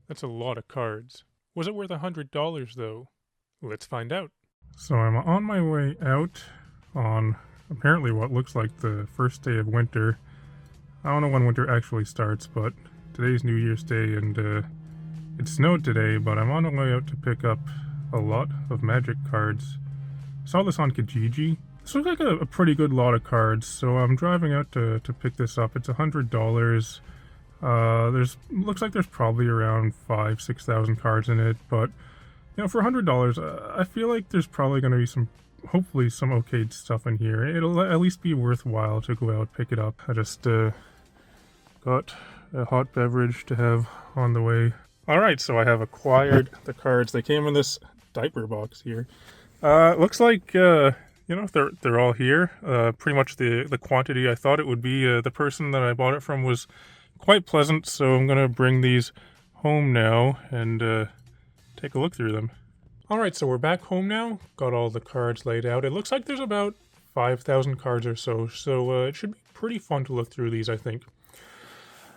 That's a lot of cards. Was it worth $100 though? Let's find out. So I'm on my way out on apparently what looks like the first day of winter. I don't know when winter actually starts, but today's New Year's Day and it snowed today, but I'm on my way out to pick up a lot of Magic cards. I saw this on Kijiji. This looks like a pretty good lot of cards, so I'm driving out to pick this up. It's $100. Looks like there's probably around 6,000 cards in it, but you know, for $100, I feel like there's probably going to be hopefully some okay stuff in here. It'll at least be worthwhile to go out pick it up. I just got a hot beverage to have on the way. All right, so I have acquired the cards. They came in this diaper box here. Looks like you know, they're all here. Pretty much the quantity I thought it would be. The person that I bought it from was quite pleasant, so I'm gonna bring these home now and take a look through them. Alright, so we're back home now. Got all the cards laid out. It looks like there's about 5,000 cards or so, so it should be pretty fun to look through these, I think.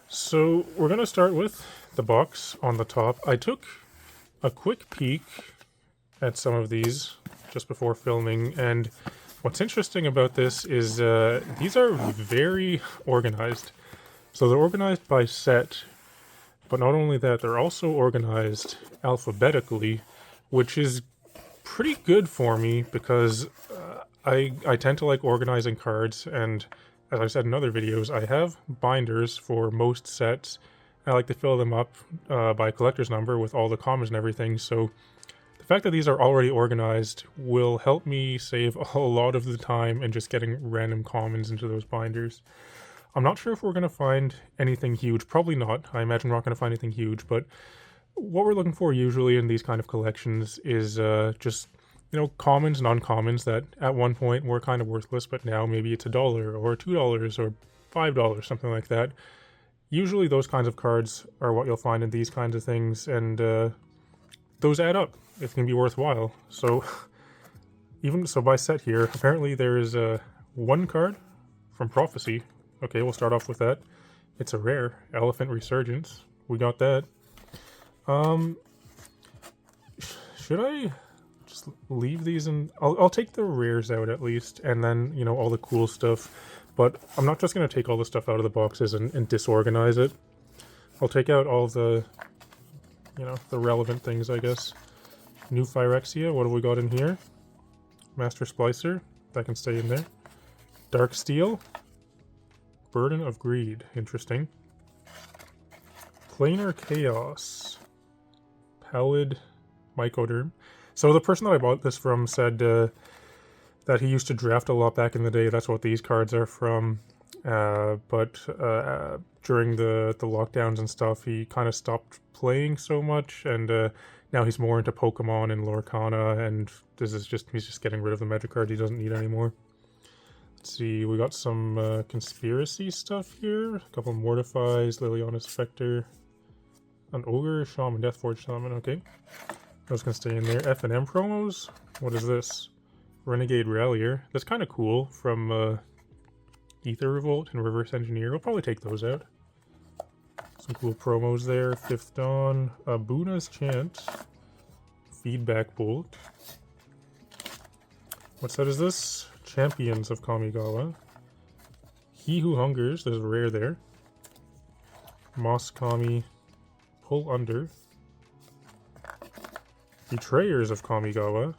So we're gonna start with the box on the top. I took a quick peek at some of these just before filming, and what's interesting about this is these are very organized. So they're organized by set, but not only that, they're also organized alphabetically, which is pretty good for me because I tend to like organizing cards, and as I said in other videos, I have binders for most sets. I like to fill them up by collector's number with all the commons and everything, so the fact that these are already organized will help me save a lot of the time and just getting random commons into those binders. I'm not sure if we're going to find anything huge. Probably not. I imagine we're not going to find anything huge, but what we're looking for usually in these kind of collections is just, you know, commons and uncommons that at one point were kind of worthless, but now maybe it's $1 or $2 or $5, something like that. Usually those kinds of cards are what you'll find in these kinds of things, and those add up. It can be worthwhile. So even so, by set here, apparently there is one card from Prophecy. Okay, we'll start off with that. It's a rare, Elephant Resurgence. We got that. Should I just leave these in? I'll take the rares out at least, and then, you know, all the cool stuff. But I'm not just going to take all the stuff out of the boxes and disorganize it. I'll take out all the, you know, the relevant things, I guess. New Phyrexia, what have we got in here? Master Splicer, that can stay in there. Dark Steel. Burden of Greed, interesting. Planar Chaos. Pallid Mycoderm. So the person that I bought this from said that he used to draft a lot back in the day. That's what these cards are from. But during the lockdowns and stuff, he kind of stopped playing so much, and now he's more into Pokemon and Lorcana, and he's just getting rid of the Magic cards he doesn't need anymore. Let's see, we got some conspiracy stuff here. A couple Mortifies, Liliana Spectre, an Ogre, Shaman, Deathforge Shaman, okay. Those can stay in there. F&M promos? What is this? Renegade Rallier. That's kind of cool from Ether Revolt and Reverse Engineer. We'll probably take those out. Some cool promos there. Fifth Dawn, Buna's Chant, Feedback Bolt. What set is this? Champions of Kamigawa. He Who Hungers, there's a rare there. Moss Kami, Pull Under. Betrayers of Kamigawa.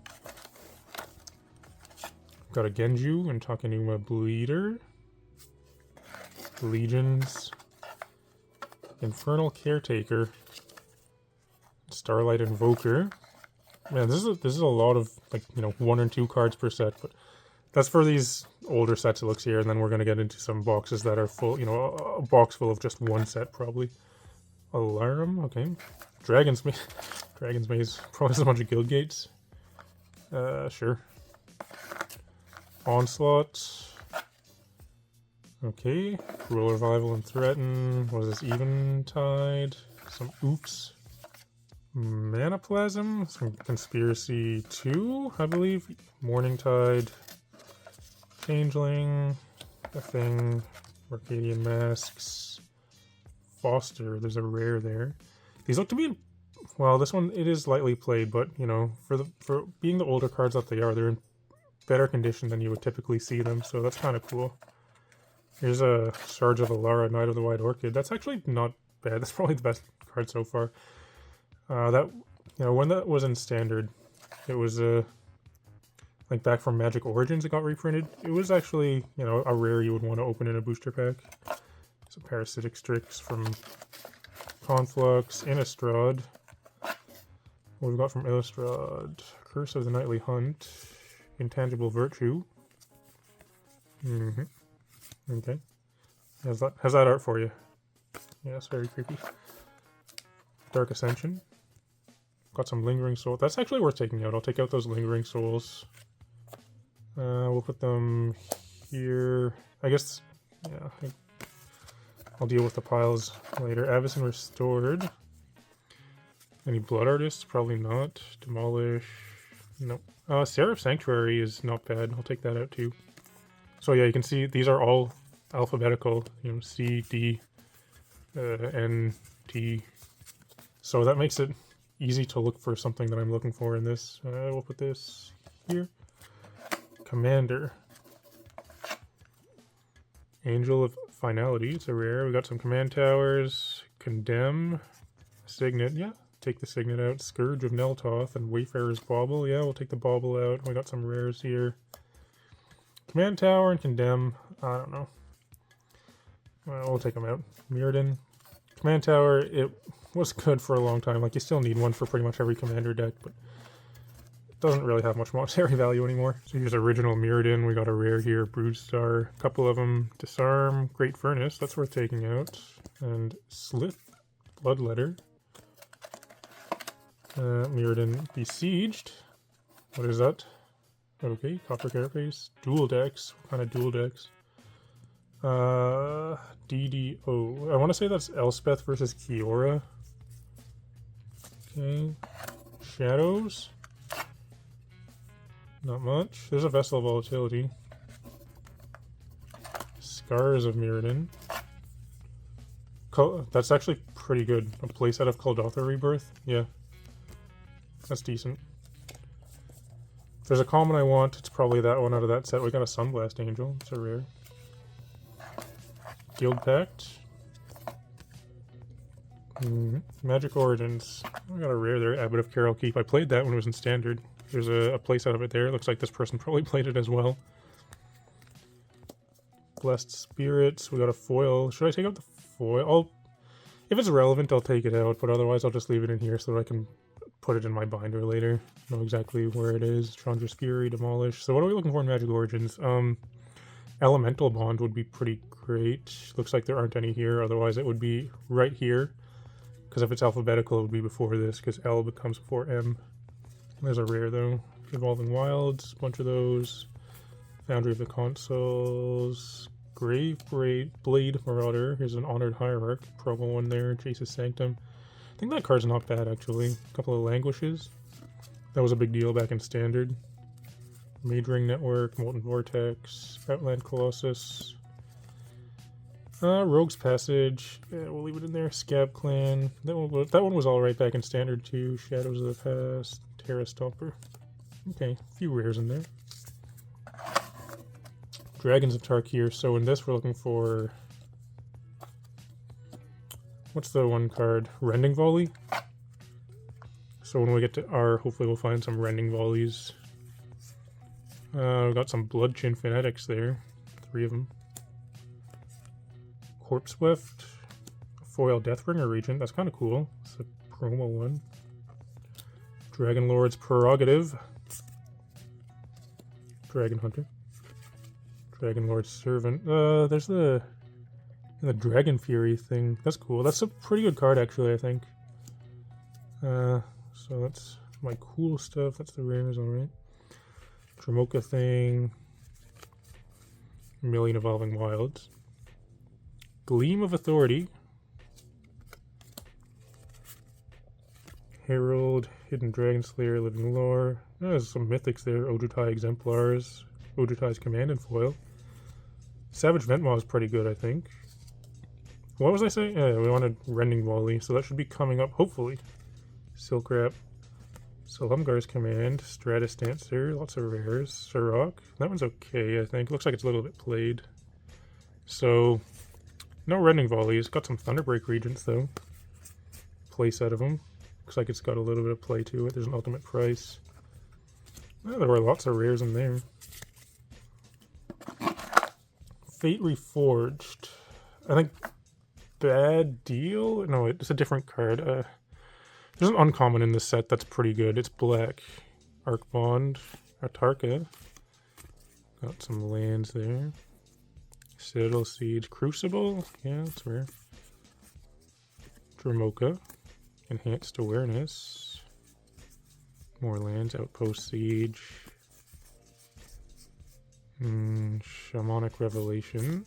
Got a Genju and Takenuma Bleeder. Legions. Infernal Caretaker. Starlight Invoker. Man, this is a lot of, like, you know, 1 or 2 cards per set, but that's for these older sets, it looks here, and then we're going to get into some boxes that are full, you know, a box full of just one set, probably. Alarum, okay. Dragon's Maze. Dragon's Maze. Probably a bunch of guild gates. Sure. Onslaught. Okay. Cruel Revival and Threaten. What is this? Eventide. Some Oops. Manaplasm. Some Conspiracy 2, I believe. Morning Tide. Changeling, The Thing, Arcadian Masks, Foster, there's a rare there. These look to be, well, this one, it is lightly played, but, you know, for being the older cards that they are, they're in better condition than you would typically see them, so that's kind of cool. Here's a Sarge of Alara, Knight of the White Orchid. That's actually not bad. That's probably the best card so far. That, you know, when that was in Standard, it was, like back from Magic Origins, it got reprinted. It was actually, you know, a rare you would want to open in a booster pack. Some Parasitic Strix from Conflux, Innistrad. What we've got from Innistrad? Curse of the Nightly Hunt, Intangible Virtue. Okay. How's that art for you? Yeah, it's very creepy. Dark Ascension. Got some Lingering Soul. That's actually worth taking out. I'll take out those Lingering Souls. We'll put them here. I guess, yeah, I'll deal with the piles later. Avacyn Restored. Any Blood Artists? Probably not. Demolish. Nope. Seraph Sanctuary is not bad. I'll take that out too. So yeah, you can see these are all alphabetical. You know, C, D, N, T. So that makes it easy to look for something that I'm looking for in this. We'll put this here. Commander. Angel of Finality. It's a rare. We got some Command Towers. Condemn. Signet. Yeah. Take the Signet out. Scourge of Neltoth and Wayfarer's Bauble. Yeah, we'll take the Bauble out. We got some rares here. Command Tower and Condemn. I don't know. Well, we'll take them out. Mirrodin. Command Tower, it was good for a long time. Like, you still need one for pretty much every commander deck, but it doesn't really have much monetary value anymore. So here's original Mirrodin. We got a rare here. Broodstar. A couple of them. Disarm. Great Furnace. That's worth taking out. And Slith. Bloodletter. Mirrodin Besieged. What is that? Okay, Copper Carapace. Dual decks. What kind of dual decks? DDO. I want to say that's Elspeth versus Kiora. Okay. Shadows. Not much. There's a Vessel of Volatility. Scars of Mirrodin. That's actually pretty good. A playset of Kuldotha Rebirth. Yeah. That's decent. If there's a common I want, it's probably that one out of that set. We got a Sunblast Angel. It's a rare. Guild Pact. Magic Origins. We got a rare there. Abbot of Carol Keep. I played that when it was in Standard. There's a place out of it there. Looks like this person probably played it as well. Blessed Spirits. We got a foil. Should I take out the foil? If it's relevant, I'll take it out, but otherwise I'll just leave it in here so that I can put it in my binder later. Know exactly where it is. Chandra's Fury, Demolish. So what are we looking for in Magic Origins? Elemental Bond would be pretty great. Looks like there aren't any here, otherwise it would be right here. Because if it's alphabetical, it would be before this, because L becomes before M. There's a rare though. Evolving Wilds, a bunch of those. Foundry of the Consuls. Grave Blade Marauder. Here's an Honored Hierarch. Promo one there. Jace's Sanctum. I think that card's not bad, actually. A couple of Languishes. That was a big deal back in Standard. Mage Ring Network, Molten Vortex, Outland Colossus. Rogue's Passage. Yeah, we'll leave it in there. Scab Clan. That one was alright back in Standard, too. Shadows of the Past. Terra Stomper. Okay, a few rares in there. Dragons of Tarkir. So in this, we're looking for... What's the one card? Rending Volley? So when we get to R, hopefully we'll find some Rending Volleys. We've got some Bloodchin Fanatics there. 3 of them. Corpse Swift. Foil Deathbringer Regent. That's kind of cool. It's a promo one. Dragon Lord's Prerogative. Dragon Hunter. Dragon Lord's Servant. There's the Dragon Fury thing. That's cool. That's a pretty good card, actually, I think. So that's my cool stuff. That's the rares, alright. Tremoka thing. Million Evolving Wilds. Gleam of Authority. Herald, Hidden Dragon Slayer, Living Lore. There's some mythics there. Ojutai Exemplars. Ojutai's Command and Foil. Savage Ventmaw is pretty good, I think. What was I saying? We wanted Rending Volley, so that should be coming up, hopefully. Silk Wrap. Silumgar's Command. Stratus Dancer. Lots of rares. Sirach. That one's okay, I think. Looks like it's a little bit played. So, no Rending Volley. It's got some Thunderbreak Regents, though. Play set of them. Looks like it's got a little bit of play to it. There's an Ultimate Price. Oh, there were lots of rares in there. Fate Reforged. I think Bad Deal? No, it's a different card. There's an uncommon in this set that's pretty good. It's black. Arc Bond. Atarka. Got some lands there. Citadel Siege. Crucible. Yeah, that's rare. Dramoka. Enhanced Awareness. More lands. Outpost Siege. Shamanic Revelation.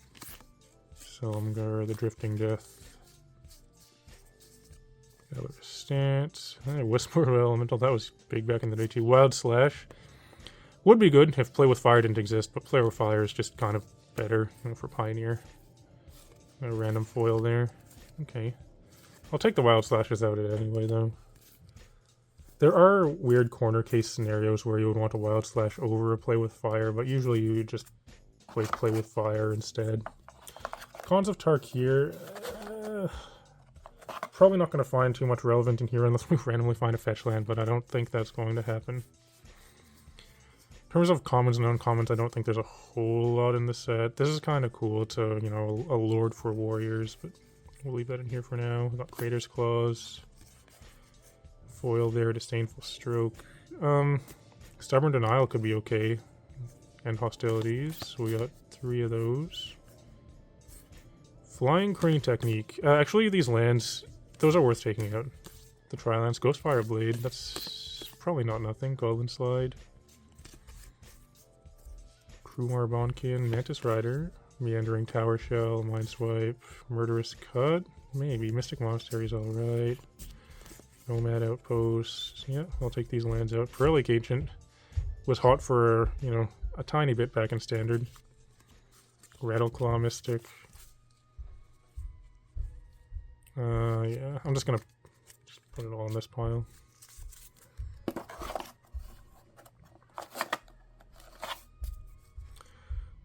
Silumgar, the Drifting Death. Valor Stance. Whisper of Elemental, that was big back in the day too. Wild Slash. Would be good if Play with Fire didn't exist, but Play with Fire is just kind of better, you know, for Pioneer. A random foil there. Okay. I'll take the Wild Slashes out of it anyway, though. There are weird corner case scenarios where you would want a Wild Slash over a Play with Fire, but usually you just play with Fire instead. Cons of Tarkir. Probably not going to find too much relevant in here unless we randomly find a fetch land, but I don't think that's going to happen. In terms of commons and uncommons, I don't think there's a whole lot in the set. This is kind of cool. It's a, you know, a Lord for Warriors, but we'll leave that in here for now. We've got Crater's Claws. Foil there, Disdainful Stroke. Stubborn Denial could be okay. And Hostilities. So we got 3 of those. Flying Crane Technique. Actually, these lands, those are worth taking out. The Tri-Lands, Ghostfire Blade. That's probably not nothing. Goblin Slide. Krumar Bonkin. Mantis Rider. Meandering Tower Shell. Mindswipe. Murderous Cut. Maybe. Mystic Monastery's alright. Nomad Outpost. Yeah, I'll take these lands out. Prelic Ancient was hot for, you know, a tiny bit back in Standard. Rattleclaw Mystic. Yeah, I'm just gonna put it all in this pile.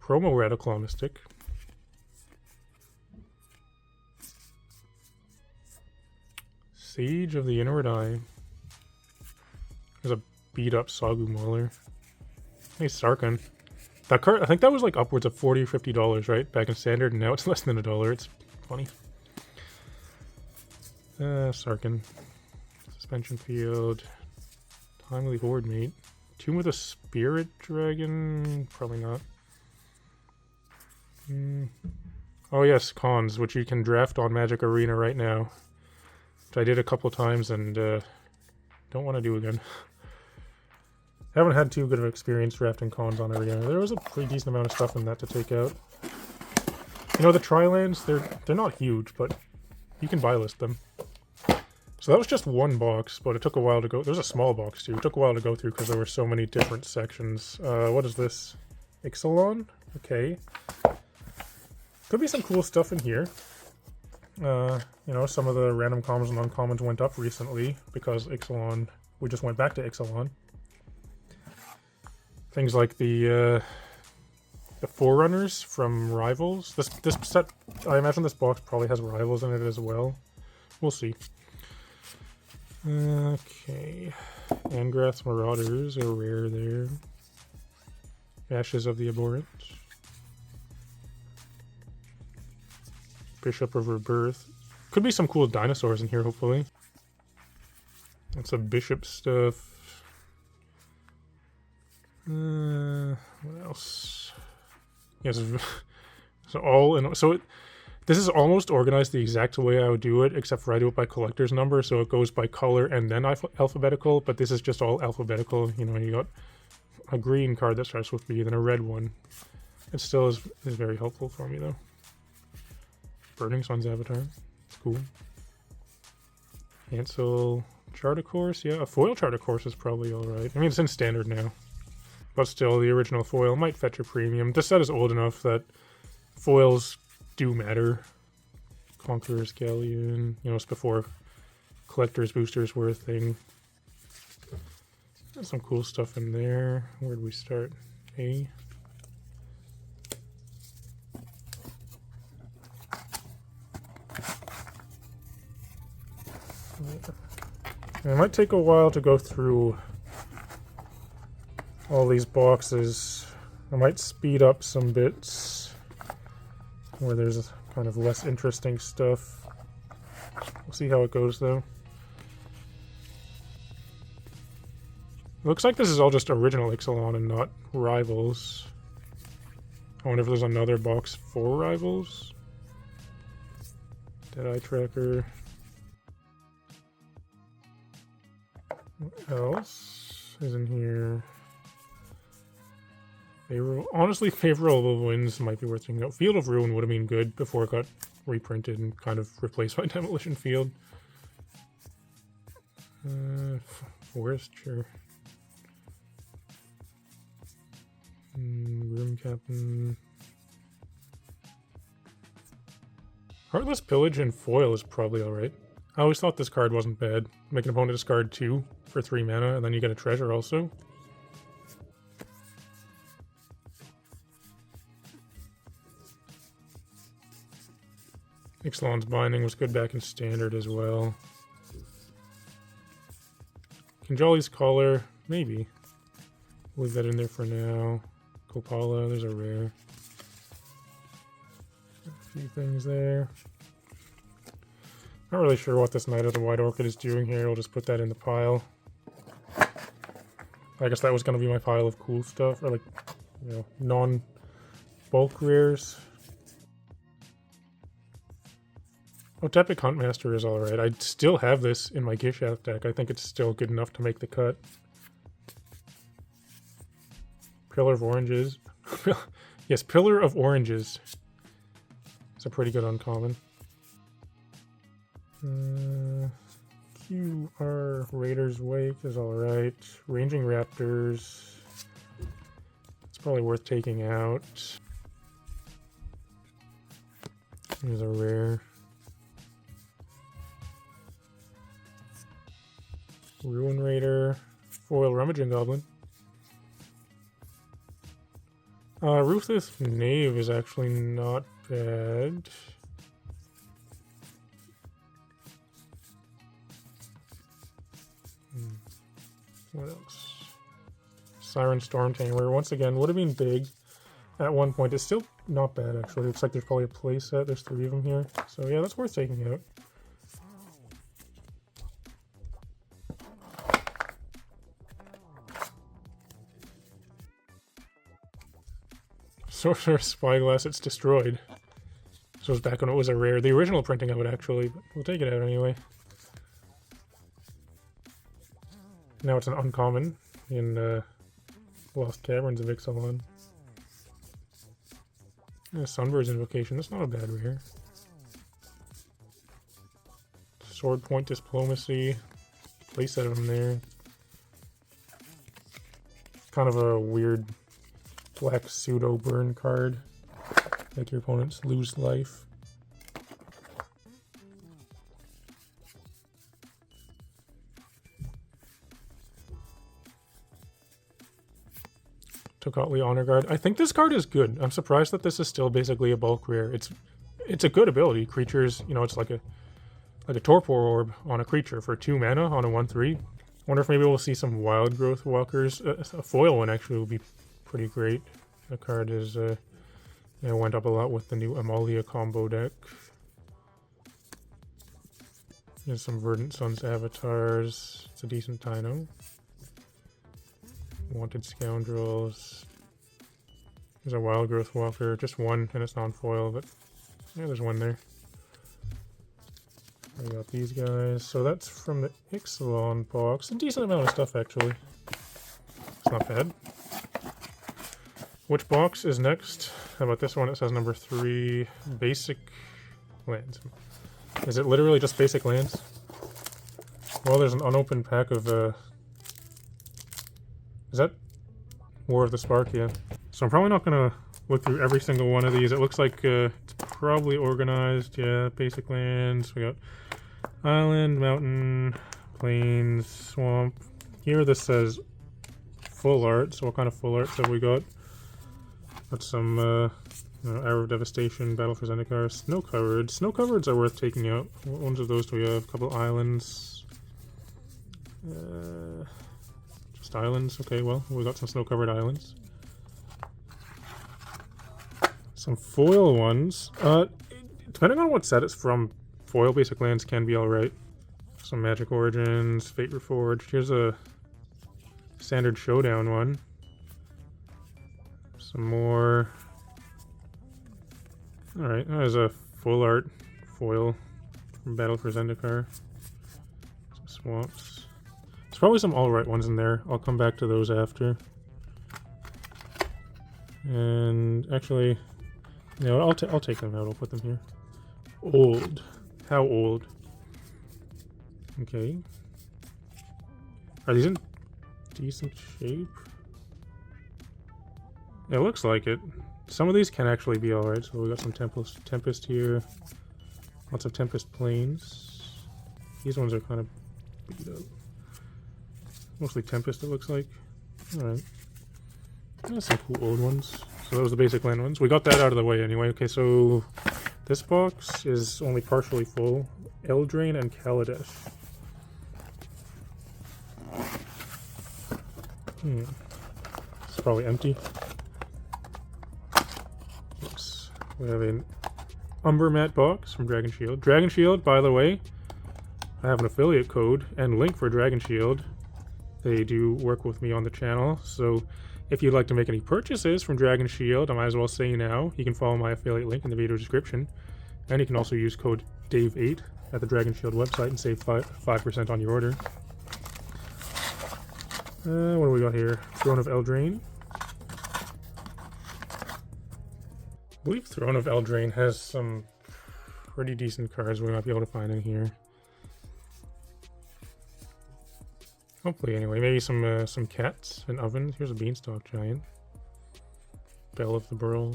Promo Rattleclaw Mystic. Sage of the Inward Eye. There's a beat up Sagu Mauler. Hey, Sarkhan. That card, I think that was like upwards of $40 or $50, right? Back in Standard, and now it's less than $1. It's funny. Sarkhan. Suspension Field. Timely Horde Mate. Tomb with a Spirit Dragon? Probably not. Oh yes, cons, which you can draft on Magic Arena right now. Which I did a couple times and don't want to do again. Haven't had too good of an experience drafting cons on Arena. There was a pretty decent amount of stuff in that to take out. You know, the Tri-Lands, they're not huge, but you can buy list them. So that was just one box, but it took a while to go. There's a small box too. It took a while to go through because there were so many different sections. What is this? Ixalan? Okay. Could be some cool stuff in here. You know, some of the random commons and uncommons went up recently because Ixalan, we just went back to Ixalan. Things like the Forerunners from Rivals. This set, I imagine this box probably has Rivals in it as well. We'll see. Okay. Angrath's Marauders are rare there. Ashes of the Abhorrent. Bishop of Rebirth. Could be some cool dinosaurs in here, hopefully. That's some bishop stuff. What else? Yes, this is almost organized the exact way I would do it, except for I do it by collector's number, so it goes by color and then alphabetical, but this is just all alphabetical. You know, you got a green card that starts with B, then a red one. It still is very helpful for me, though. Burning Sun's Avatar. It's cool. Cancel Chart Course. Yeah, a foil Chart Course is probably alright. I mean, it's in Standard now. But still, the original foil might fetch a premium. This set is old enough that foils do matter Conqueror's Galleon. You know, it's before collector's boosters were a thing. There's some cool stuff in there. Where'd we start? A. It might take a while to go through all these boxes. I might speed up some bits where there's kind of less interesting stuff. We'll see how it goes though. Looks like this is all just original Ixalan and not Rivals. I wonder if there's another box for Rivals. Dead Eye Tracker. What else is in here? Honestly, Favorable Winds might be worth checking out. Field of Ruin would have been good before it got reprinted and kind of replaced by Demolition Field. Forest, sure. Room Captain. Heartless Pillage and Foil is probably alright. I always thought this card wasn't bad. Make an opponent discard 2 for 3 mana, and then you get a treasure also. Ixalan's Binding was good back in Standard as well. Kinjali's Collar, maybe. Leave that in there for now. Kopala, there's a rare. A few things there. Not really sure what this Knight of the White Orchid is doing here. We'll just put that in the pile. I guess that was going to be my pile of cool stuff, or like, you know, non-bulk rares. Oh, Tepic Huntmaster is alright. I still have this in my Gishath deck. I think it's still good enough to make the cut. Pillar of Oranges. Yes, Pillar of Oranges. It's a pretty good uncommon. QR Raider's Wake is alright. Ranging Raptors. It's probably worth taking out. Here's a rare. Ruin Raider. Foil Rummaging Goblin. Ruthless Knave is actually not bad. What else? Siren Stormtamer, once again, would have been big at one point. It's still not bad, actually. Looks like there's probably a playset. There's 3 of them here. So yeah, that's worth taking out. Sorcerer's Spyglass, it's destroyed. This was back when it was a rare. The original printing of it, actually, but we'll take it out anyway. Now it's an uncommon in Lost Caverns of Ixalan. Sunbird's Invocation, that's not a bad rare. Sword Point Diplomacy. Playset of them there. Kind of a weird black pseudo burn card. Make your opponents lose life. Tocatli Honor Guard. I think this card is good. I'm surprised that this is still basically a bulk rare. It's a good ability. Creatures, you know, it's like a Torpor Orb on a creature for 2 mana on a 1/3. Wonder if maybe we'll see some Wild Growth Walkers. A foil one actually would be pretty great. The card is went up a lot with the new Amalia combo deck. There's some Verdant Suns avatars. It's a decent Dino. Wanted Scoundrels. There's a Wild Growth Walker, just one, and it's non-foil, but yeah, there's one there. We got these guys. So that's from the Ixalan box. A decent amount of stuff, actually. It's not bad. Which box is next? How about this one? It says number 3, Basic Lands. Is it literally just Basic Lands? Well, there's an unopened pack of, is that War of the Spark? Yeah. So I'm probably not going to look through every single one of these. It looks like it's probably organized. Yeah, basic lands. We got island, mountain, plains, swamp. Here this says full art. So what kind of full arts have we got? Got some Hour of Devastation, Battle for Zendikar, snow covered. Snow covereds are worth taking out. What ones of those do we have? A couple islands. Just islands. Okay, well, we got some snow covered islands. Some foil ones. Depending on what set it's from, foil basic lands can be alright. Some Magic Origins, Fate Reforged. Here's a Standard Showdown one. Some more. Alright, there's a full art foil from Battle for Zendikar. Some swamps. There's probably some alright ones in there. I'll come back to those after. And actually, no, I'll take them out. I'll put them here. Old. How old? Okay. Are these in decent shape? It looks like it. Some of these can actually be alright. So we got some Tempest here. Lots of Tempest Plains. These ones are kind of beat up. Mostly Tempest, it looks like. Alright. There's some cool old ones. So those are the basic land ones. We got that out of the way anyway. Okay, so this box is only partially full. Eldraine and Kaladesh. It's probably empty. Oops. We have an Umbermat box from Dragon Shield. Dragon Shield, by the way, I have an affiliate code and link for Dragon Shield. They do work with me on the channel, so if you'd like to make any purchases from Dragon Shield, I might as well say now, you can follow my affiliate link in the video description. And you can also use code DAVE8 at the Dragon Shield website and save 5% on your order. What do we got here? Throne of Eldraine. I believe Throne of Eldraine has some pretty decent cards we might be able to find in here. Hopefully, anyway. Maybe some cats and ovens. Here's a Beanstalk Giant. Bell of the Burrow.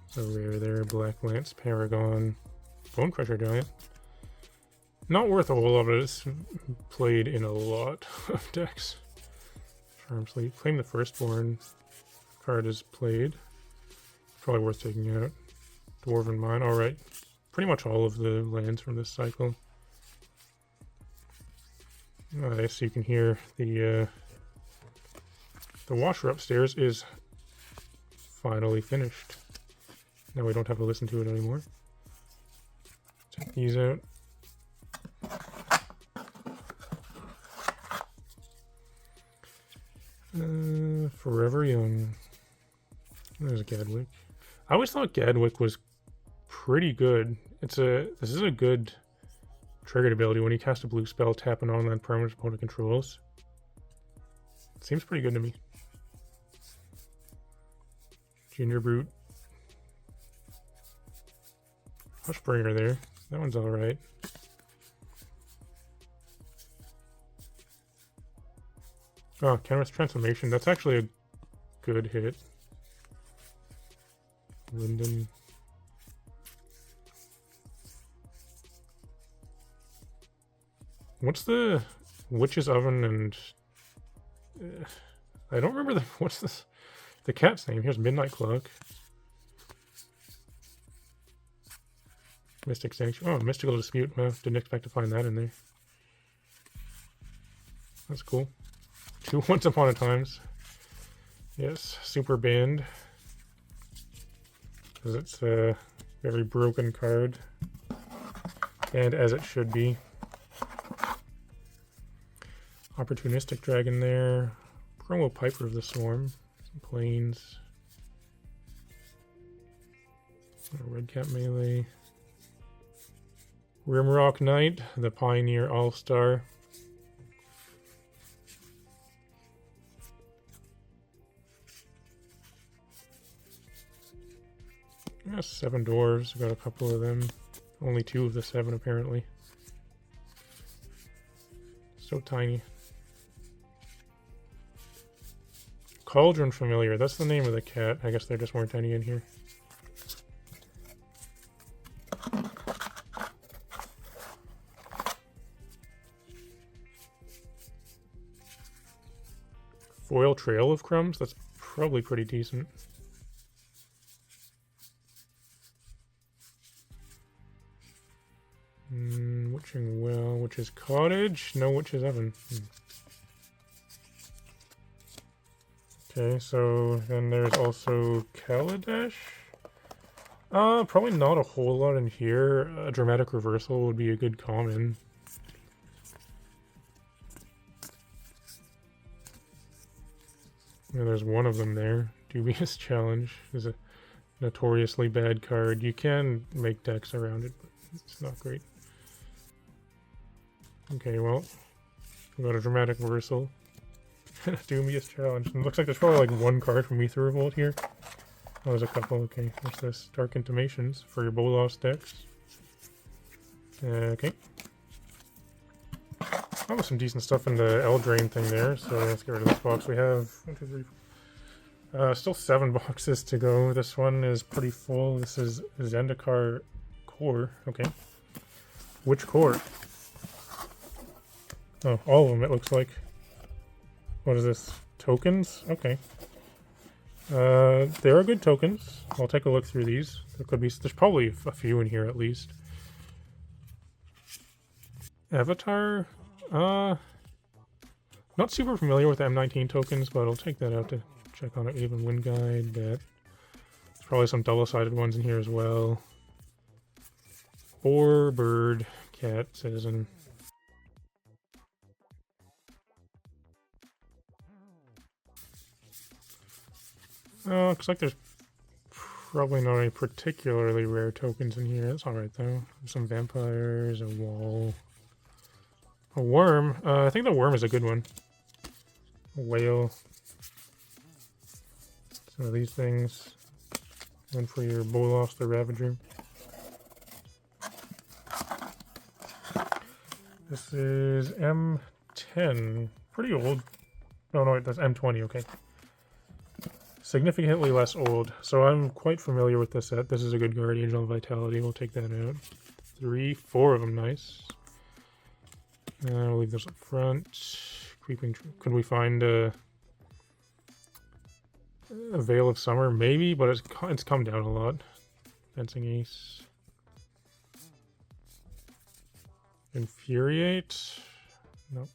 So rare there. Black Lance Paragon. Bone Crusher Giant. Not worth a whole lot, but it's played in a lot of decks. Charm Sleep. Claim the Firstborn card is played. Probably worth taking out. Dwarven Mine. Alright. Pretty much all of the lands from this cycle. Alright, so you can hear the washer upstairs is finally finished. Now we don't have to listen to it anymore. Check these out. Forever Young. There's a Gadwick. I always thought Gadwick was pretty good. This is a good triggered ability. When you cast a blue spell, tap an online permanent opponent controls. It seems pretty good to me. Ginger Brute. Hushbringer there. That one's alright. Oh, Canvas Transformation. That's actually a good hit. Linden. What's the Witch's Oven and... I don't remember what's this? The cat's name. Here's Midnight Clock. Mystic Sanctuary. Oh, Mystical Dispute. Well, didn't expect to find that in there. That's cool. 2 Once Upon a Times. Yes, Super Band. Because it's a very broken card. And as it should be. Opportunistic Dragon there. Promo Piper of the Swarm. Some Plains. Red Cap Melee. Rimrock Knight, the Pioneer All-Star. Yeah, 7 dwarves. Got a couple of them. Only 2 of the 7 apparently. So tiny. Cauldron Familiar. That's the name of the cat. I guess there just weren't any in here. foil Trail of Crumbs. That's probably pretty decent. Witching Well, Witch's Cottage, no Witch's Oven. Okay, so then there's also Kaladesh. Probably not a whole lot in here. A Dramatic Reversal would be a good common. Yeah, there's one of them there. Dubious Challenge is a notoriously bad card. You can make decks around it, but it's not great. Okay, well, we got a Dramatic Reversal. Dubious Challenge. And it looks like there's probably like one card from Aether Revolt here. Oh, there's a couple. Okay, what's this? Dark Intimations for your Bolas decks. Okay. Oh, there's some decent stuff in the Eldraine thing there, so let's get rid of this box. We have 1, 2, 3, 4. Still 7 boxes to go. This one is pretty full. This is Zendikar Core. Okay. Which core? Oh, all of them, it looks like. What is this? Tokens? Okay. There are good tokens. I'll take a look through these. There's probably a few in here at least. Avatar? Not super familiar with the M19 tokens, but I'll take that out to check on it. Even Wind Guide, but there's probably some double-sided ones in here as well. Boar, Bird, Cat, Citizen. Looks like there's probably not any particularly rare tokens in here. That's alright though. Some vampires, a wall. A worm. I think the worm is a good one. A whale. Some of these things. One for your Bolas the Ravager. This is M10. Pretty old. Oh no, wait, that's M20, okay. Significantly less old. So I'm quite familiar with this set. This is a good Guardian Angel of Vitality. We'll take that out. 3, 4 of them, nice. We'll leave those up front. Creeping. Could we find a Veil of Summer? Maybe, but it's come down a lot. Fencing Ace. Infuriate. Nope.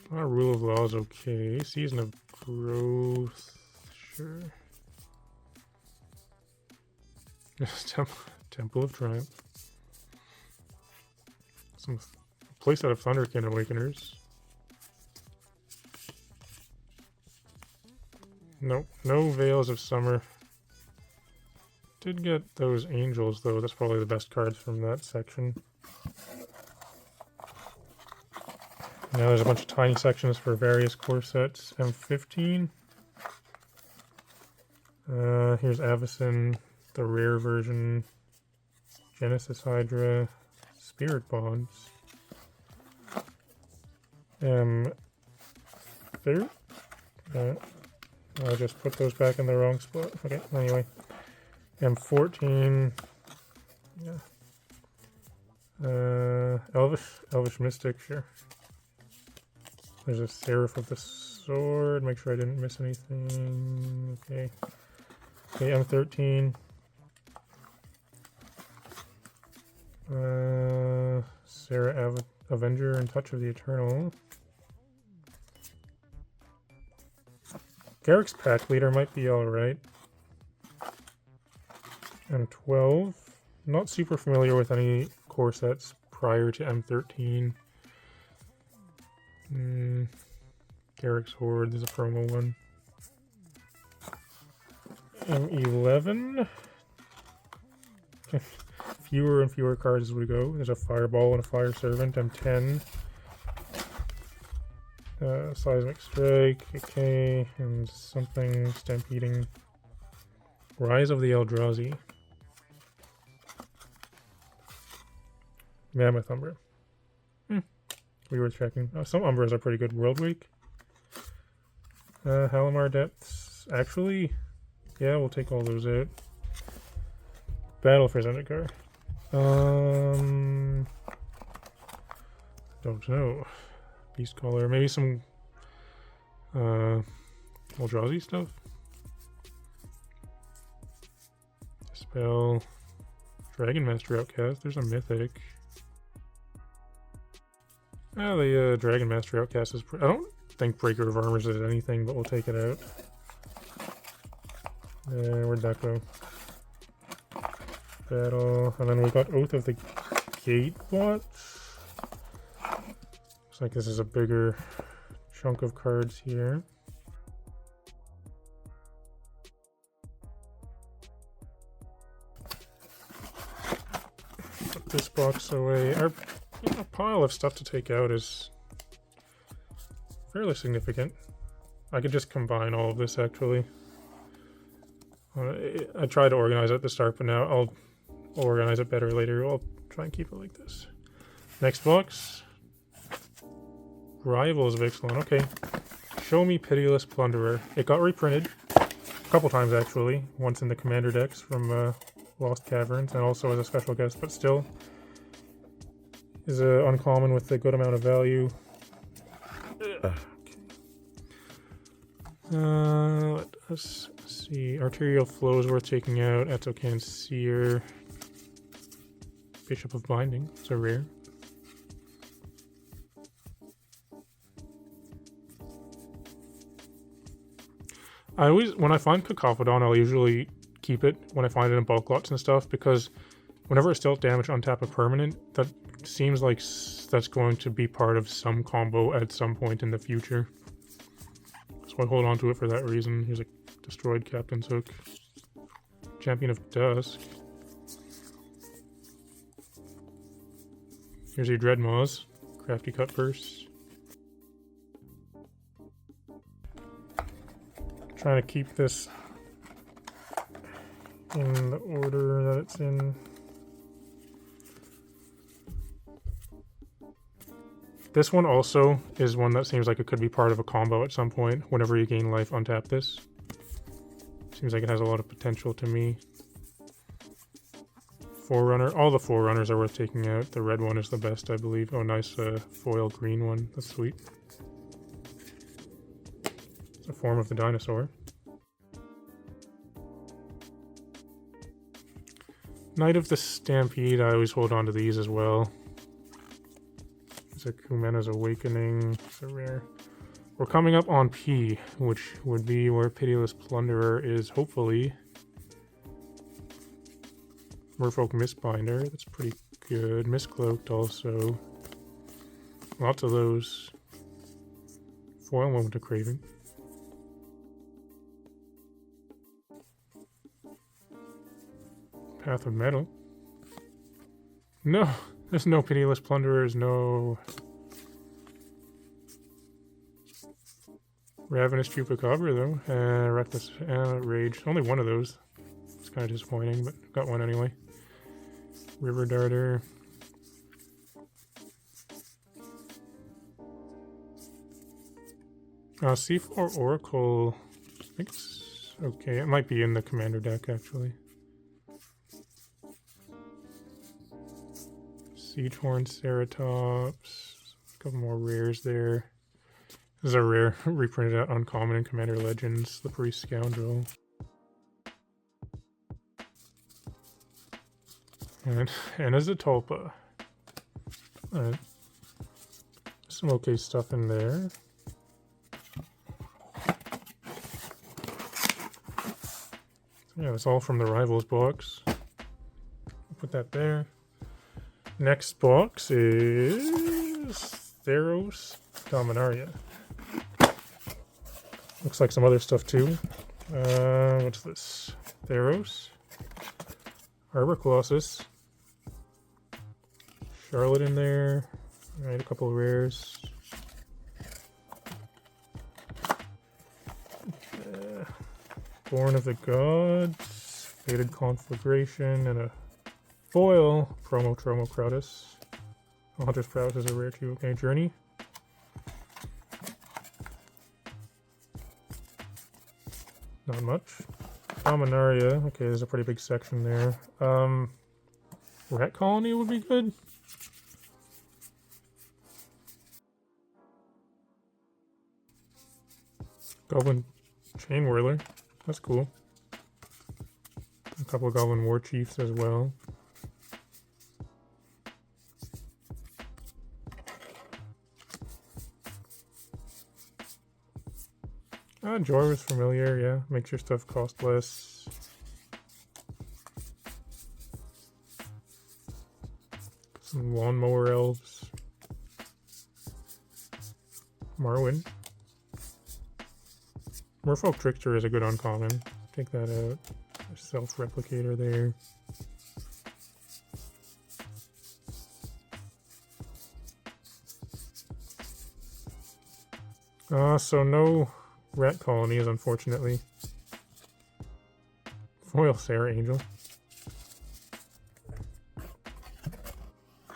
Rule of Law is okay. Season of Growth. Sure. Temple of Triumph. Some playset of Thunderkin Awakeners. Nope, no Veils of Summer. Did get those Angels though. That's probably the best cards from that section. Now there's a bunch of tiny sections for various core sets. M15. Here's Avacyn, the rare version. Genesis Hydra, Spirit Bonds. M3. I just put those back in the wrong spot. Okay, anyway. M14. Yeah. Elvish Mystic, sure. There's a Seraph of the Sword. Make sure I didn't miss anything. Okay. Okay, M13. Sarah Avenger and Touch of the Eternal. Garrick's Pack Leader might be alright. M12. Not super familiar with any core sets prior to M13. Garrick's Horde, there's a promo one. M11. Fewer and fewer cards as we go. There's a Fireball and a Fire Servant. M10. Seismic Strike, okay, and something stampeding. Rise of the Eldrazi. Mammoth Umbra. We were checking. Some Umbras are pretty good. World Week. Halimar Depths. Actually, yeah, we'll take all those out. Battle for Zendikar. Don't know. Beast Caller. Maybe some Eldrazi stuff? Spell. Dragon Master Outcast. There's a Mythic. Oh, the Dragon Master Outcast is... I don't think Breaker of Armors is anything, but we'll take it out. Where'd that go? Battle. And then we got Oath of the Gatebot. Looks like this is a bigger chunk of cards here. Put this box away. Our pile of stuff to take out is fairly significant. I could just combine all of this actually. I tried to organize it at the start, but now I'll organize it better later. I'll try and keep it like this. Next box. Rivals of Ixalan. Okay. Show me Pitiless Plunderer. It got reprinted a couple times actually. Once in the Commander decks from Lost Caverns and also as a special guest, but still is uncommon with a good amount of value. Okay. Let us see. Arterial Flow is worth taking out. Etokan Seer. Bishop of Binding. It's a rare. I always, when I find Cacophodon, I'll usually keep it when I find it in bulk lots and stuff, because whenever it's dealt damage on tap a permanent, that seems like that's going to be part of some combo at some point in the future. So I hold on to it for that reason. Here's a destroyed Captain's Hook. Champion of Dusk. Here's your Dreadmaws. Crafty Cutpurse. Trying to keep this in the order that it's in. This one also is one that seems like it could be part of a combo at some point. Whenever you gain life, untap this. Seems like it has a lot of potential to me. Forerunner. All the Forerunners are worth taking out. The red one is the best, I believe. Oh, nice foil green one. That's sweet. It's a form of the dinosaur. Knight of the Stampede. I always hold on to these as well. It's a Kumena's Awakening. It's a rare. We're coming up on P, which would be where Pitiless Plunderer is, hopefully. Merfolk Mistbinder. That's pretty good. Mistcloaked also. Lots of those. Foil Moment of Craving. Path of Metal. No, there's no Pitiless Plunderers, no. Ravenous Chupacabra though. Reckless Rage. Only one of those. It's kind of disappointing, but got one anyway. River Darter. C4 Oracle. I think it's okay. It might be in the Commander deck actually. Siegehorn Ceratops. A couple more rares there. This is a rare reprinted out uncommon in Commander Legends. Slippery Scoundrel. And Azatolpa. Some okay stuff in there. Yeah, that's all from the Rivals box. I'll put that there. Next box is Theros Dominaria. Looks like some other stuff too. What's this? Theros. Arbor Colossus. Charlotte in there. Alright, a couple of rares. Born of the Gods. Fated Conflagration. And a foil promo Tromo Crowdus. Hunter's Prowess is a rare too. Okay, Journey. Not much. Dominaria. Okay, there's a pretty big section there. Rat Colony would be good. Goblin Chain Whirler. That's cool. A couple of Goblin War Chiefs as well. Joy was familiar, yeah. Makes your stuff cost less. Some Lawnmower Elves. Marwyn. Merfolk Trickster is a good uncommon. Take that out. Self-replicator there. So no rat colonies, unfortunately. Foil Sarah Angel.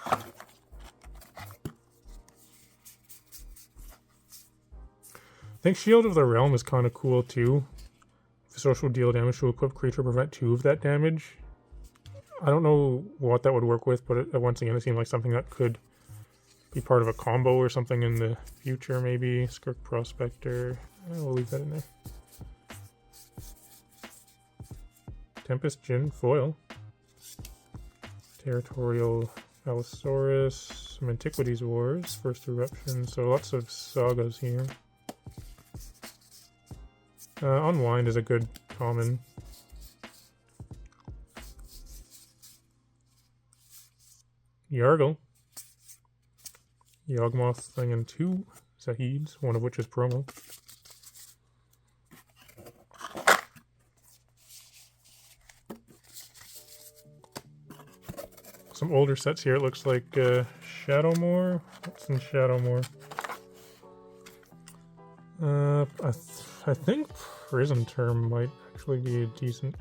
I think Shield of the Realm is kind of cool too. Social deal damage to equipped creature, prevent 2 of that damage. I don't know what that would work with, but once again, it seemed like something that could be part of a combo or something in the future, maybe. Skirk Prospector. We'll leave that in there. Tempest Djinn foil. Territorial Allosaurus. Some Antiquities Wars. First Eruption. So lots of sagas here. Unwind is a good common. Yargle. Yawgmoth Thing and 2 Zaheeds, one of which is promo. Some older sets here. It looks like Shadowmoor. What's in Shadowmoor? I think Prison Term might actually be a decent...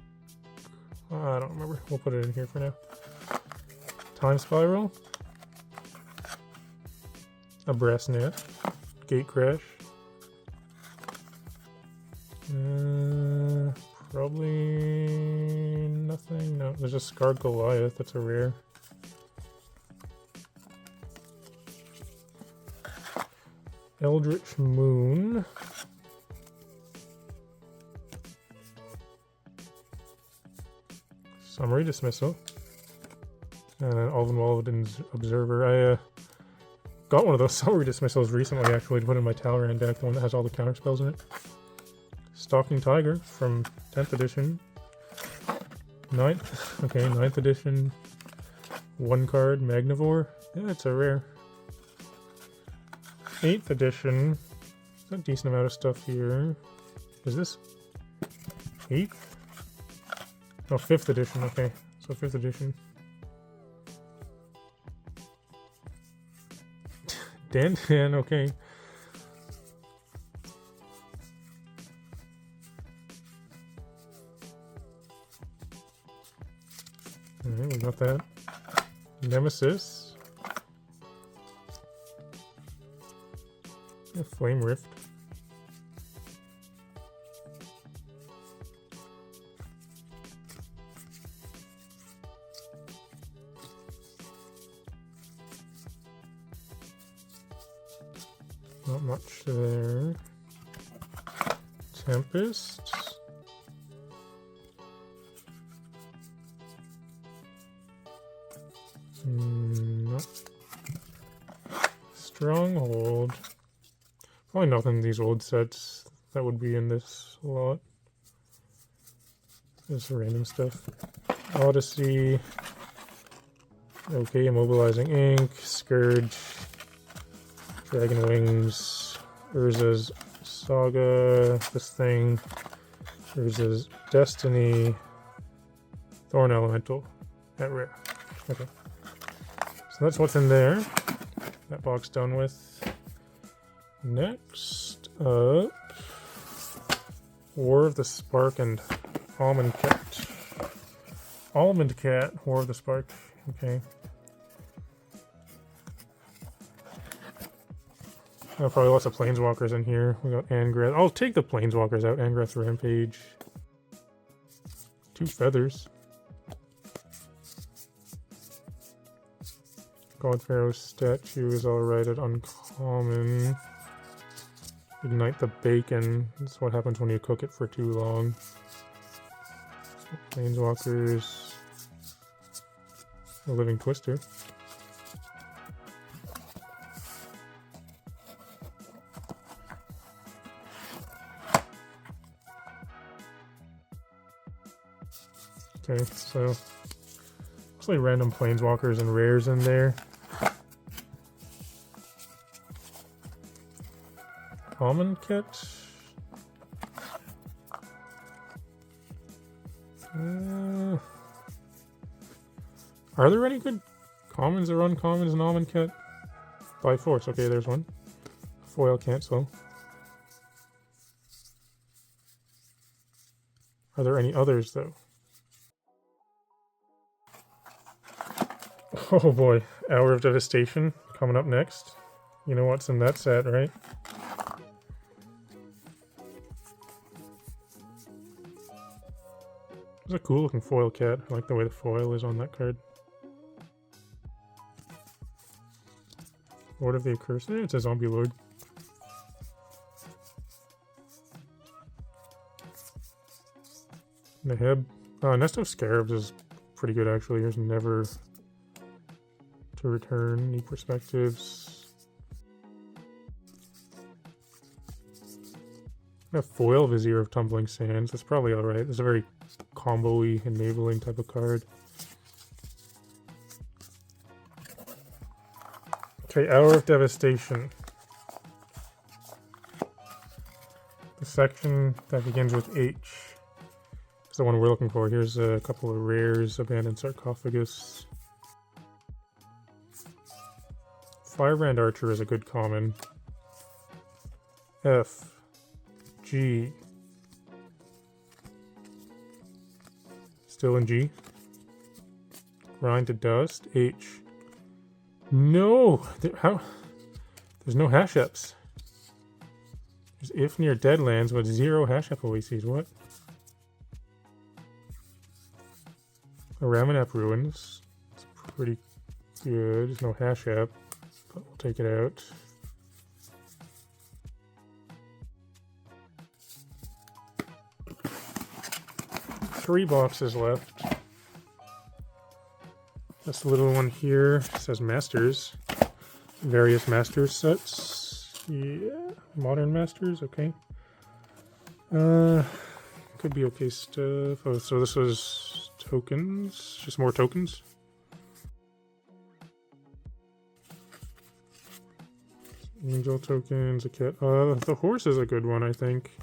I don't remember. We'll put it in here for now. Time Spiral. A Brass Net. Gate Crash. Probably nothing. No, there's a Scarred Goliath. That's a rare. Eldritch Moon. Summary Dismissal. And then Alvin Walden's Observer. I got one of those summary dismissals recently, actually, to put in my Talrand deck, the one that has all the counter spells in it. Stalking Tiger from 10th edition. 9th edition. 1 card, Magnivore. Yeah, it's a rare. 8th edition. There's a decent amount of stuff here. Is this 8th? Oh, 5th edition, okay. So 5th edition. Dan, okay. Alright, we got that. Nemesis. Yeah, Flame Rift. Not much there. Tempest. No. Stronghold. Probably nothing in these old sets that would be in this lot. Just random stuff. Odyssey. Okay, Immobilizing Ink. Scourge. Dragon Wings, Urza's Saga, this thing, Urza's Destiny, Thorn Elemental, at rare. Okay. So that's what's in there. That box done with. Next up, War of the Spark and Almond Cat. Almond Cat, War of the Spark. Okay. Probably lots of Planeswalkers in here. We got Angrath. I'll take the Planeswalkers out. Angrath Rampage. 2 feathers. God Pharaoh's statue is alright at uncommon. Ignite the bacon. That's what happens when you cook it for too long. Planeswalkers. A living twister. Okay, so mostly random planeswalkers and rares in there. Common kit. Are there any good commons or uncommons in Almond kit? By force. Okay, there's one. Foil cancel. Are there any others though? Oh boy, Hour of Devastation coming up next. You know what's in that set, right? It's a cool looking foil cat. I like the way the foil is on that card. Lord of the Accursed. It's a zombie lord. Neheb. Nest of Scarabs is pretty good actually. Here's Never to Return. New Perspectives. A foil Vizier of Tumbling Sands. That's probably alright. It's a very combo-y, enabling type of card. Okay, Hour of Devastation. The section that begins with H is the one we're looking for. Here's a couple of rares. Abandoned Sarcophagus. Firebrand Archer is a good common. F. G. Still in G. Grind to Dust. H. No! How? There's no hash-ups. There's if near Deadlands with 0 hash-up OACs. What? Ramanap Ruins. It's pretty good. There's no hash-up, but we'll take it out. Three boxes left. This little one here says Masters. Various Masters sets. Yeah, Modern Masters, okay. Could be okay stuff. Oh, so this was tokens. Just more tokens. Angel tokens, a cat. The horse is a good one, I think.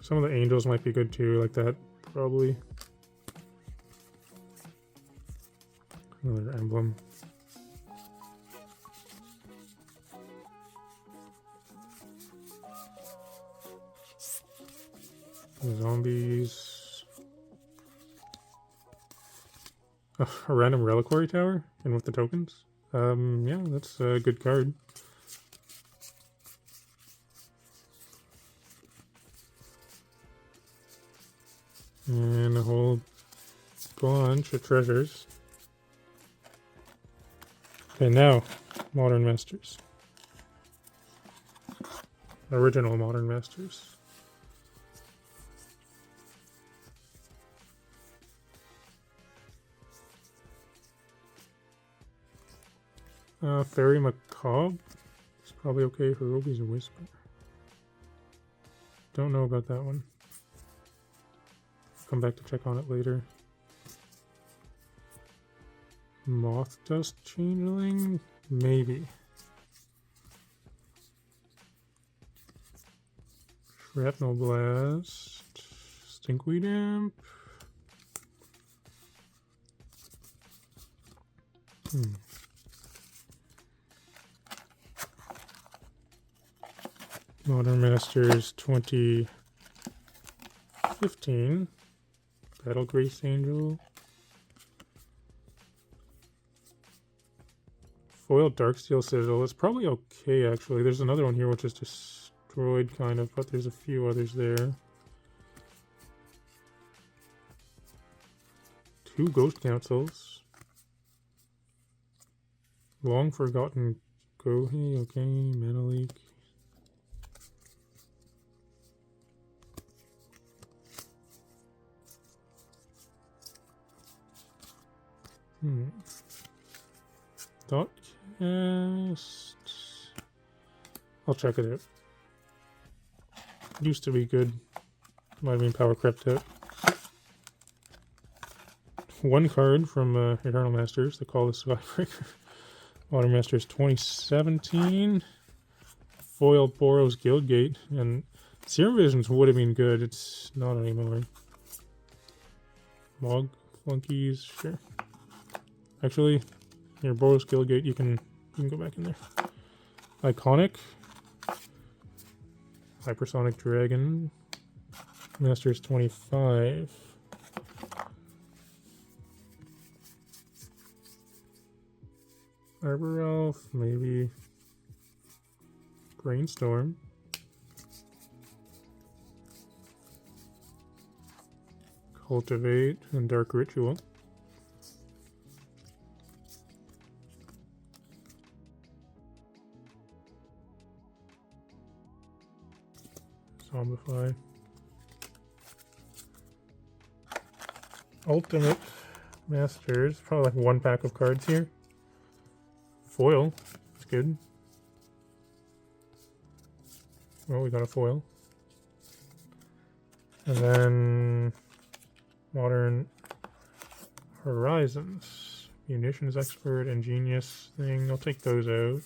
Some of the angels might be good too, like that, probably. Another emblem. Zombies. A random reliquary tower, and with the tokens. Yeah, that's a good card. And a whole bunch of treasures. Okay, now, Modern Masters. Original Modern Masters. Fairy Macabre. It's probably okay for Roby's Whisper. Don't know about that one. Come back to check on it later. Moth Dust Changeling? Maybe. Shrapnel Blast. Stinkweed Imp. Modern Masters 2015. Battle Grace Angel. Foil Darksteel Citadel. It's probably okay, actually. There's another one here which is destroyed, kind of, but there's a few others there. 2 Ghost Councils. Long Forgotten Gohi, okay, Mana Leak. Thoughtcast. I'll check it out. Used to be good. Might have been Power Crept out. One card from Eternal Masters, the Call of Skybreaker. Water Masters 2017. Foil Boros Guildgate. And Serum Visions would have been good. It's not anymore. Mog Flunkies, sure. Actually, your Boros Guildgate, you can go back in there. Iconic. Hypersonic Dragon. Masters 25. Arbor Elf, maybe. Brainstorm. Cultivate and Dark Ritual. Zombify. Ultimate Masters. Probably like one pack of cards here. Foil. That's good. Well, we got a foil. And then Modern Horizons. Munitions Expert, Ingenious thing. I'll take those out.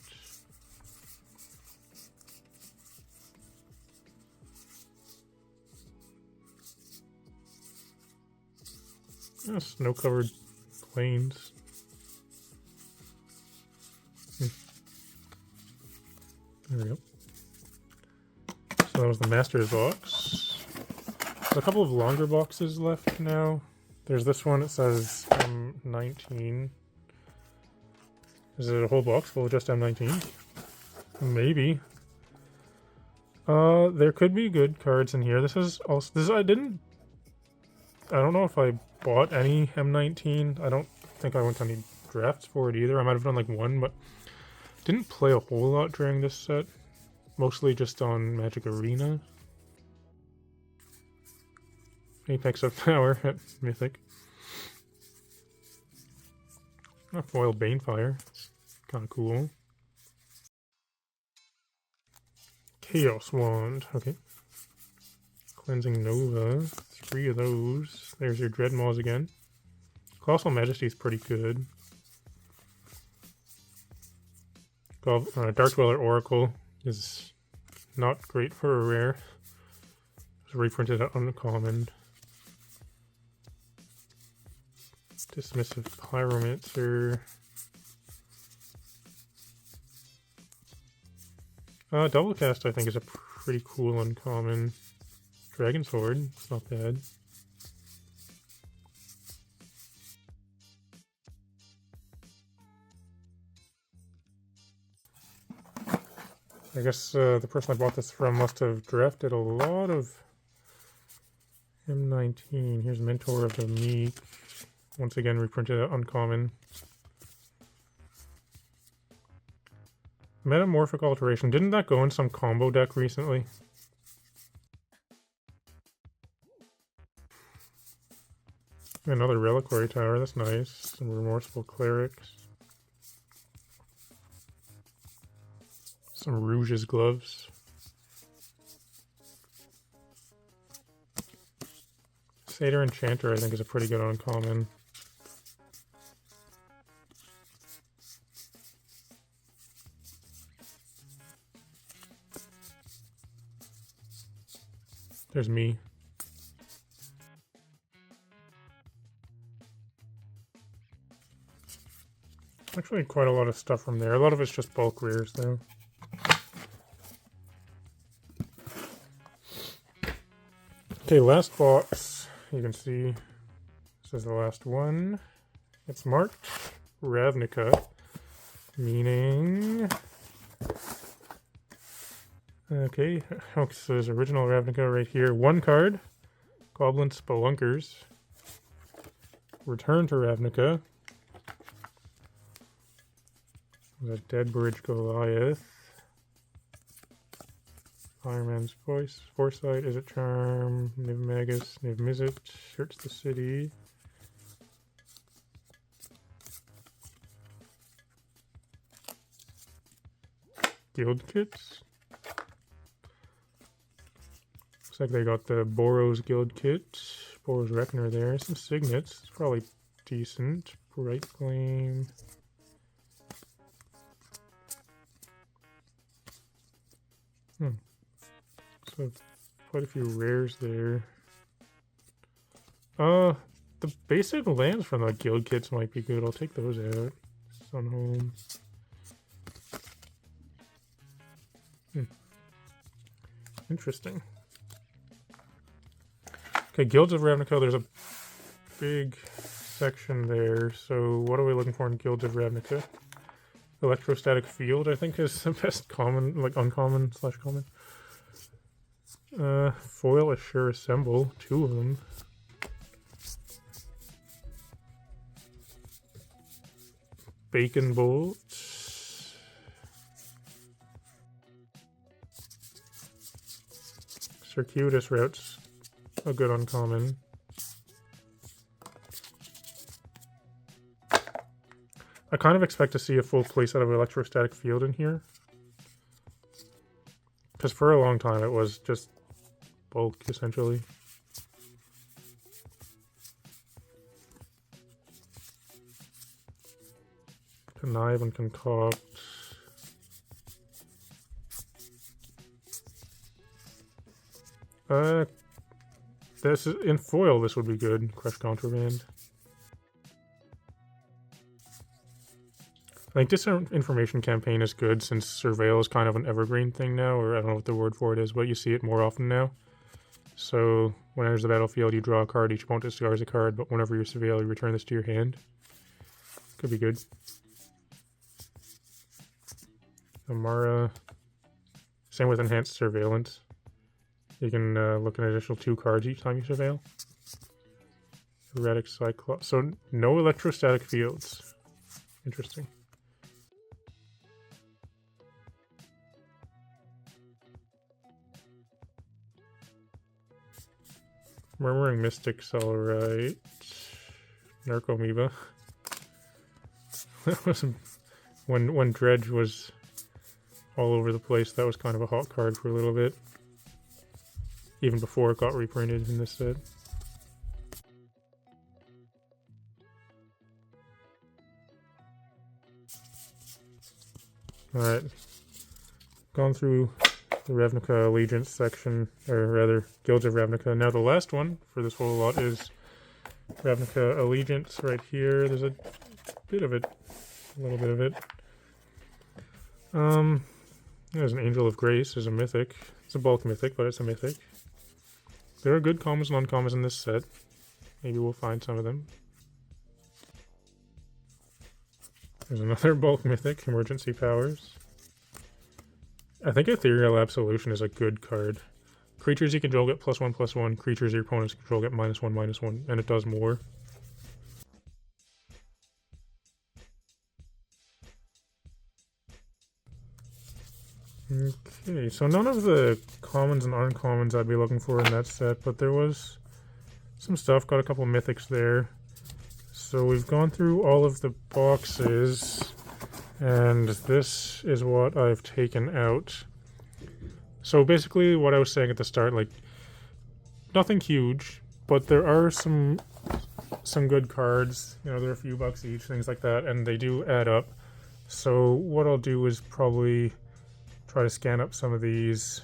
Snow-covered plains. There we go. So that was the Master's box. There's a couple of longer boxes left now. There's this one, it says M19. Is it a whole box full of just M19? Maybe. There could be good cards in here. This is also, I don't know if I bought any M19. I don't think I went to any drafts for it either. I might have done like one, but didn't play a whole lot during this set. Mostly just on Magic Arena. Apex of Power at Mythic. A foil Banefire. It's kind of cool. Chaos Wand. Okay. Cleansing Nova. 3 of those. There's your Dreadmaws again. Colossal Majesty is pretty good. Dark Dweller Oracle is not great for a rare. It's reprinted at Uncommon. Dismissive Pyromancer. Double Cast I think is a pretty cool uncommon. Dragon Sword, it's not bad. I guess the person I bought this from must have drafted a lot of M19. Here's Mentor of the Meek. Once again reprinted at Uncommon. Metamorphic Alteration. Didn't that go in some combo deck recently? Another Reliquary Tower, that's nice. Some Remorseful Clerics. Some Rouge's Gloves. Satyr Enchanter I think is a pretty good uncommon. There's me. Actually quite a lot of stuff from there. A lot of it's just bulk rares though. Okay, last box. You can see this is the last one. It's marked Ravnica, meaning... Okay, so there's original Ravnica right here. One card, Goblin Spelunkers. Return to Ravnica. There's a Deadbridge Goliath. Fireman's Voice. Foresight. Is it Charm? Niv Magus. Niv Mizzet. Search the City. Guild Kits. Looks like they got the Boros Guild Kit. Boros Reckoner there. Some Signets. It's probably decent. Bright Flame. So quite a few rares there. The basic lands from the guild kits might be good. I'll take those out. Sunhome. Interesting. Okay, Guilds of Ravnica, there's a big section there. So what are we looking for in Guilds of Ravnica? Electrostatic Field, I think, is the best common, like uncommon / common. Foil Assure Assemble, 2 of them. Bacon Bolt. Circuitous Routes, a good uncommon. I kind of expect to see a full playset of Electrostatic Field in here. Because for a long time it was just bulk, essentially. Connive and Concoct. This is in foil. This would be good. Crush Contraband. I think Disinformation Campaign is good since Surveil is kind of an evergreen thing now, or I don't know what the word for it is, but you see it more often now. So when it enters the battlefield, you draw a card. Each opponent discards a card, but whenever you Surveil, you return this to your hand. Could be good. Amara. Same with Enhanced Surveillance. You can look at an additional 2 cards each time you surveil. Erratic Cyclops. So no electrostatic fields. Interesting. Murmuring Mystic's alright. Narcomoeba. That was when Dredge was all over the place. That was kind of a hot card for a little bit. Even before it got reprinted in this set. Alright. Gone through the Ravnica Allegiance section, or rather, Guilds of Ravnica. Now the last one for this whole lot is Ravnica Allegiance right here. There's a bit of it. A little bit of it. There's an Angel of Grace. There's a Mythic. It's a bulk Mythic, but it's a Mythic. There are good commons and uncommons in this set. Maybe we'll find some of them. There's another bulk Mythic, Emergency Powers. I think Ethereal Absolution is a good card. Creatures you control get +1/+1. Creatures your opponents control get -1/-1, and it does more. Okay, so none of the commons and uncommons I'd be looking for in that set, but there was some stuff. Got a couple mythics there. So we've gone through all of the boxes, and this is what I've taken out. So basically what I was saying at the start, like, nothing huge, but there are some good cards. You know, they're a few bucks each, things like that, and they do add up. So what I'll do is probably try to scan up some of these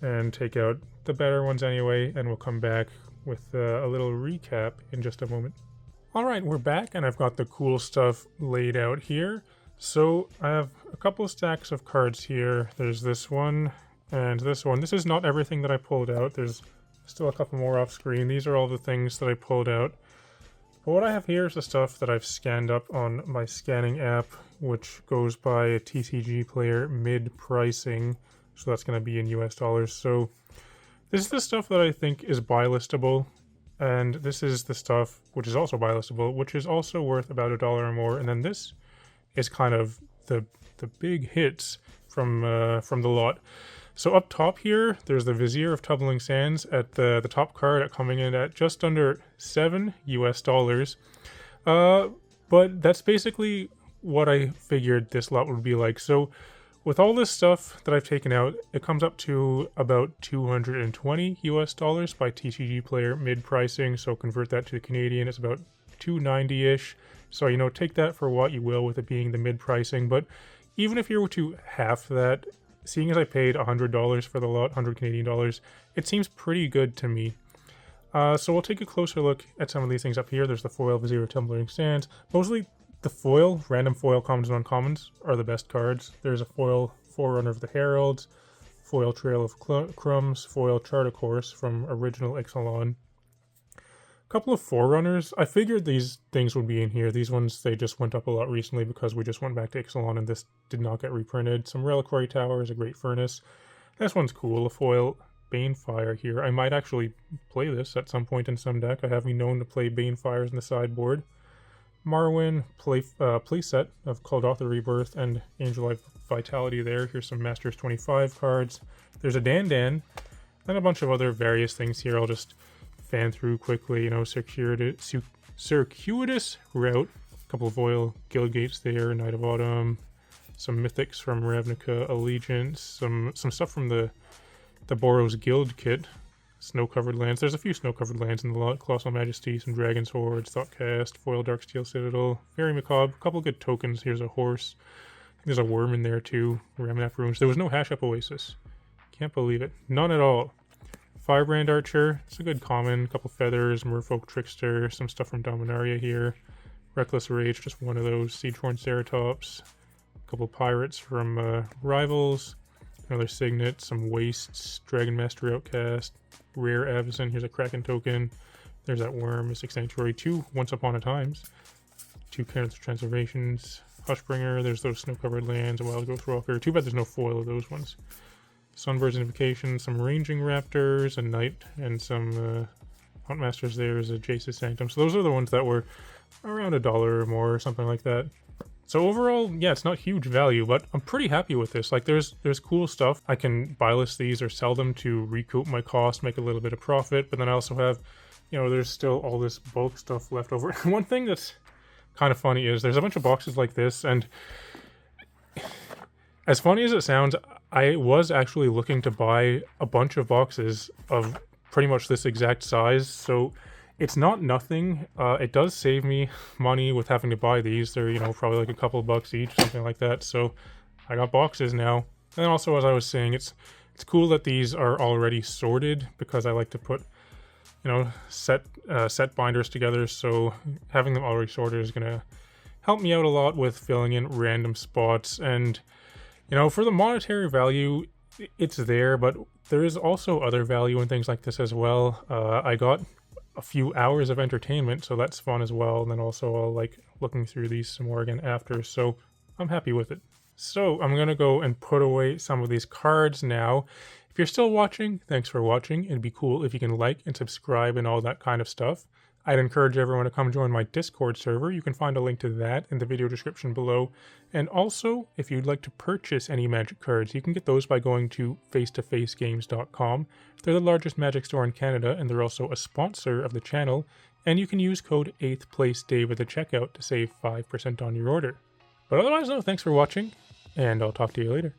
and take out the better ones anyway, and we'll come back with a little recap in just a moment. Alright, we're back, and I've got the cool stuff laid out here. So I have a couple of stacks of cards here. There's this one and this one. This is not everything that I pulled out. There's still a couple more off screen. These are all the things that I pulled out. But what I have here is the stuff that I've scanned up on my scanning app, which goes by a TCG Player mid pricing. So that's going to be in US dollars. So this is the stuff that I think is buy listable. And this is the stuff which is also buy listable, which is also worth about $1 or more. And then this is kind of the big hits from the lot. So up top here, there's the Vizier of Tumbling Sands at the top card, at coming in at just under $7 US. But that's basically what I figured this lot would be like. So with all this stuff that I've taken out, it comes up to about $220 US by TCG Player mid pricing. So convert that to the Canadian, it's about $290-ish. So, you know, take that for what you will with it being the mid pricing. But even if you were to half that, seeing as I paid $100 for the lot, 100 Canadian dollars, it seems pretty good to me. So we'll take a closer look at some of these things up here. There's the foil Vizier of Tumbling Sands. Mostly the foil, random foil commons and uncommons are the best cards. There's a foil Forerunner of the Heralds, foil Trail of Crumbs, foil Chart a Course from original Ixalan. A couple of Forerunners. I figured these things would be in here. These ones, they just went up a lot recently because we just went back to Ixalan and this did not get reprinted. Some Reliquary Towers, a Great Furnace. This one's cool. A foil Banefire here. I might actually play this at some point in some deck. I have been known to play Banefires in the sideboard. Marwyn, playset of Kuldotha Rebirth and Angel Life Vitality there. Here's some Masters 25 cards. There's a Dan, and a bunch of other various things here. I'll just fan through quickly. You know, Circuitous Route, a couple of Foil Guildgates there, Knight of Autumn, some Mythics from Ravnica Allegiance, some stuff from the Boros Guild kit, Snow-Covered Lands. There's a few Snow-Covered Lands in the lot. Colossal Majesty, some Dragon's Hordes, Thoughtcast, Foil Darksteel Citadel, Very Macabre, a couple good tokens. Here's a horse. I think there's a worm in there too. Ramunap Ruins. There was no Hash Up Oasis. Can't believe it. None at all. Firebrand Archer. It's a good common. A couple feathers. Merfolk Trickster. Some stuff from Dominaria here. Reckless Rage, just one of those. Siegehorn Ceratops. A couple pirates from Rivals. Another Signet. Some Wastes. Dragon Master Outcast. Rare Avacyn. Here's a Kraken token. There's that worm. Mystic Sanctuary. 2 Once Upon a Times. 2 Cairns of Transformations. Hushbringer. There's those Snow-Covered Lands. A Wild Growth Walker. Too bad there's no foil of those ones. Sunbird's Invocation, some Ranging Raptors, a Knight, and some Huntmasters there is a Jace's Sanctum. So those are the ones that were around $1 or more or something like that. So overall, yeah, it's not huge value, but I'm pretty happy with this. Like, there's cool stuff. I can buy list these or sell them to recoup my cost, make a little bit of profit, but then I also have, you know, there's still all this bulk stuff left over. One thing that's kind of funny is there's a bunch of boxes like this, and as funny as it sounds, I was actually looking to buy a bunch of boxes of pretty much this exact size, so it's not nothing. It does save me money with having to buy these. They're, you know, probably like a couple bucks each, something like that. So I got boxes now. And also, as I was saying, it's cool that these are already sorted because I like to put, you know, set binders together. So having them already sorted is gonna help me out a lot with filling in random spots. And, you know, for the monetary value, it's there, but there is also other value in things like this as well. I got a few hours of entertainment, so that's fun as well. And then also I'll like looking through these some more again after, so I'm happy with it. So I'm gonna go and put away some of these cards now. If you're still watching, thanks for watching. It'd be cool if you can like and subscribe and all that kind of stuff. I'd encourage everyone to come join my Discord server. You can find a link to that in the video description below. And also, if you'd like to purchase any Magic cards, you can get those by going to face2facegames.com. They're the largest Magic store in Canada, and they're also a sponsor of the channel. And you can use code 8thPlaceDave at the checkout to save 5% on your order. But otherwise, no, thanks for watching, and I'll talk to you later.